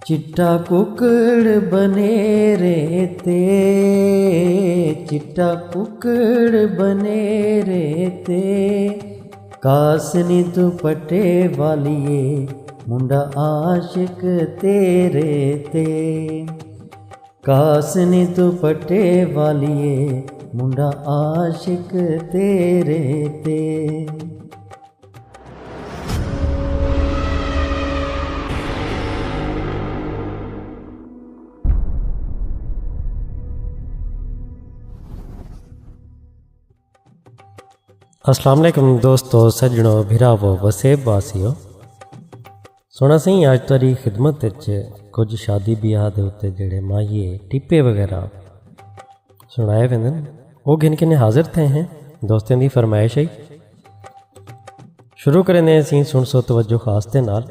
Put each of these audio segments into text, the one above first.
चिट्टा कुकड़ बनेरे ते, चिट्टा कुकड़ बनेरे ते, कासनी दुपट्टे वालिए मुंडा आशिक तेरे ते, कासनी दुपट्टे वालिए मुंडा आशिक तेरे ते। अस्सलाम वालेकुम दोस्तों, सज्जणों, भिरावो, वसेब वासियो। सोना सी अज तुहाडी खिदमत कुछ शादी ब्याह दे उत्ते जेड़े माहिए टिप्पे वगैरह सुनाए वेंदे ने वो गिन के हाजिर थे हैं दोस्तों की फरमाइश है। शुरू करें असीं सुन सो तवज्जो खास दे नाल।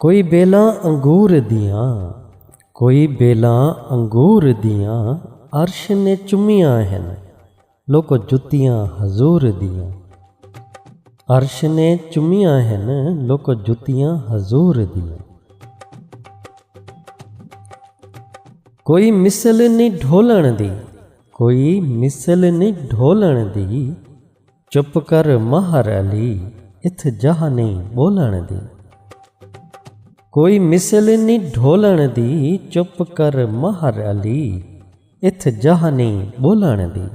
कोई बेलां अंगूर दियां, कोई बेलां अंगूर दियां, अर्श ने चुमियां हैं लोको जुतियां हजूर दियां, अर्श ने चुमियां हैं लोको जुतियां हजूर दियां। कोई मिसल नी ढोलण दी, कोई मिसल नी ढोलण दी, चुप कर महर अली इथ जह नहीं बोलण दी। कोई मिसल नी ढोलण दी, चुप कर महर अली इथ जह नहीं बोलण दी।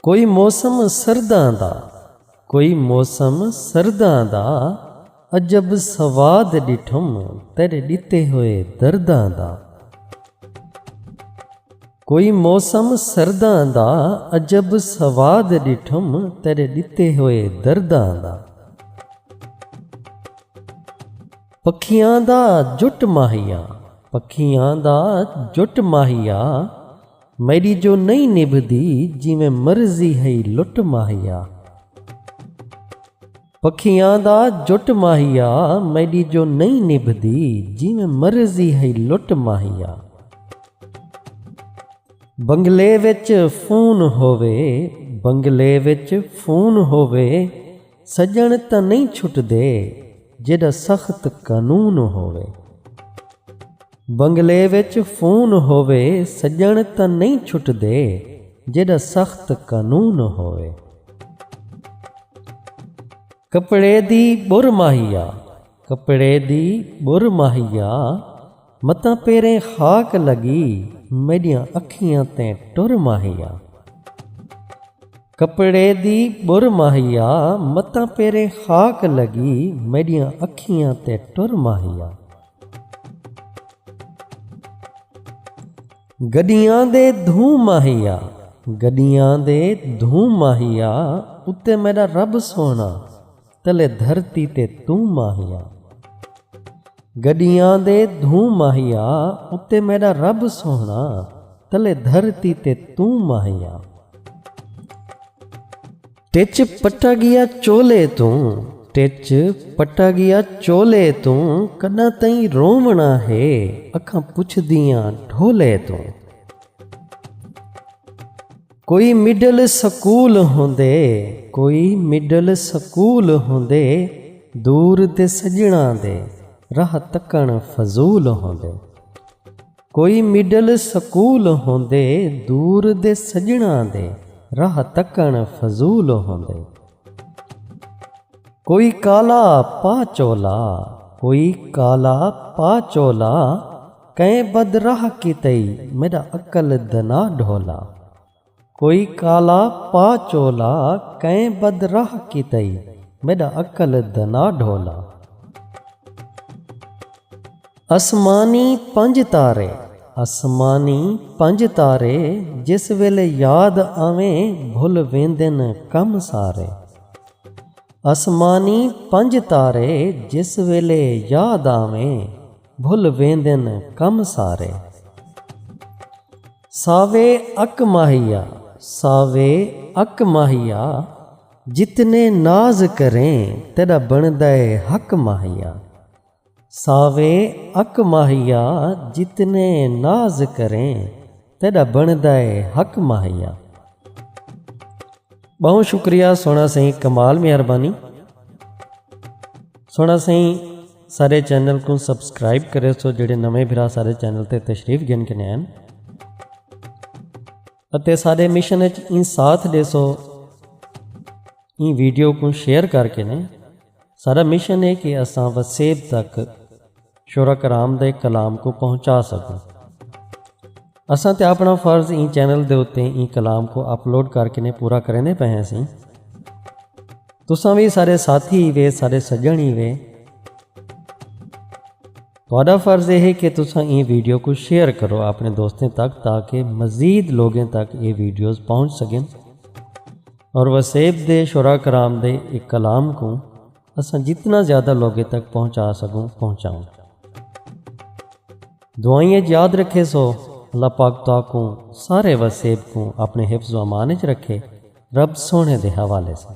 कोई मौसम सरदां दा, कोई मौसम सरदां दा, अजब सवाद डिठुम तेरे दिते होए दर्दां दा। कोई मौसम सरदां दा, अजब सवाद डिठुम तेरे दिते होए दर्दां दा। पखियां दा जुट माहिया, पखियां दा जुट माहिया, मेरी जो नहीं निभदी जिवें मर्जी है लुट माहिया। पखियां दा जुट माहिया, मेरी जो नहीं निभदी जिवें मर्जी है लुट माहिया। बंगले विच फोन होवे, बंगले विच फोन होवे, सजण तां नहीं छुटदे जेड़ा सख्त कानून होवे। बंगले विच फोन होवे, सजण तां नहीं छुटदे जेड़ा सख्त कानून होवे। कपड़े दी बुर माहिया, कपड़े दी बुर माहिया, मतां पेरें खाक लगी मेरियां अखियां ते टुर माहिया। कपड़े दी बुर माहिया, मतां पेरे खाक लगी मेरियां अखियां ते टुर माहिया। गड्डियां दे धूं माहिया, गड्डियां दे धूं माहिया, उत्ते मेरा रब सोना तले धरती ते तू माहिया। गड्डियां दे धूं माहिया, उत्ते मेरा रब सोना तले धरती ते तू माहिया। टिच पट्टा गया चोले तू, टिच पट्टा गया चोले तू, कन्ना तई रोवना है अखां पुछदियां ढोले तू। कोई मिडल स्कूल होंदे, कोई मिडल स्कूल होंदे, दूर दे सजणा दे राह तकण फजूल होंदे। कोई मिडल स्कूल होंदे, दूर दे सजणा दे राह तकण फजूल होंदे। कोई काला पा चोला, कोई काला पा चोला, कै बदराह की तई मेरा अकल दना ढोला। कोई काला पा चोला, कै बदराह की तई मेरा अकल दना ढोला। आसमानी पंज तारे, आसमानी पंज तारे, जिस वेले याद आवें भुल वेंदे न कम सारे। आसमानी पंज तारे, जिस वेले याद आवें भुल वेंदे न कम सारे। सावे अक माहिया, सावे अक माहिया, जितने नाज करें तेरा बनदा है हक माहिया। सावे अक माहिया, जितने नाज करें तेरा बनदा है हक माहिया। बहुत शुक्रिया सोना सही, कमाल मेहरबानी। सोना सही सारे चैनल को सबसक्राइब करे सो जेडे नवे भरा सारे चैनल ते तशरीफ गिन के नैन अते सारे मिशन इन साथ दे सो इन वीडियो को शेयर करके ने। सारा मिशन है कि असां वसेब तक शुरा कराम दे कलाम को पहुँचा सकूँ। असां ते अपना फ़र्ज़ इन चैनल दे उत्ते इन कलाम को अपलोड करके ने पूरा करने पे हैं सी। तुसां भी सारे साथी ही वे, सारे सज्जन ही वे। तुहाडा फ़र्ज़ है कि तुसां इन वीडियो को शेयर करो अपने दोस्तों तक, ताकि मज़ीद लोगों तक ये वीडियोज़ पहुँच सकें और वसेब दे शुरा कराम दे एक कलाम को असां जितना ज़्यादा लोगों तक पहुँचा सकूँ पहुँचाऊँ। दुआएं याद रखे सो अल्लाह पाक ताको सारे वसेब को अपने हिफ्ज़ व अमान च रखे, रब सोने दे हवाले से।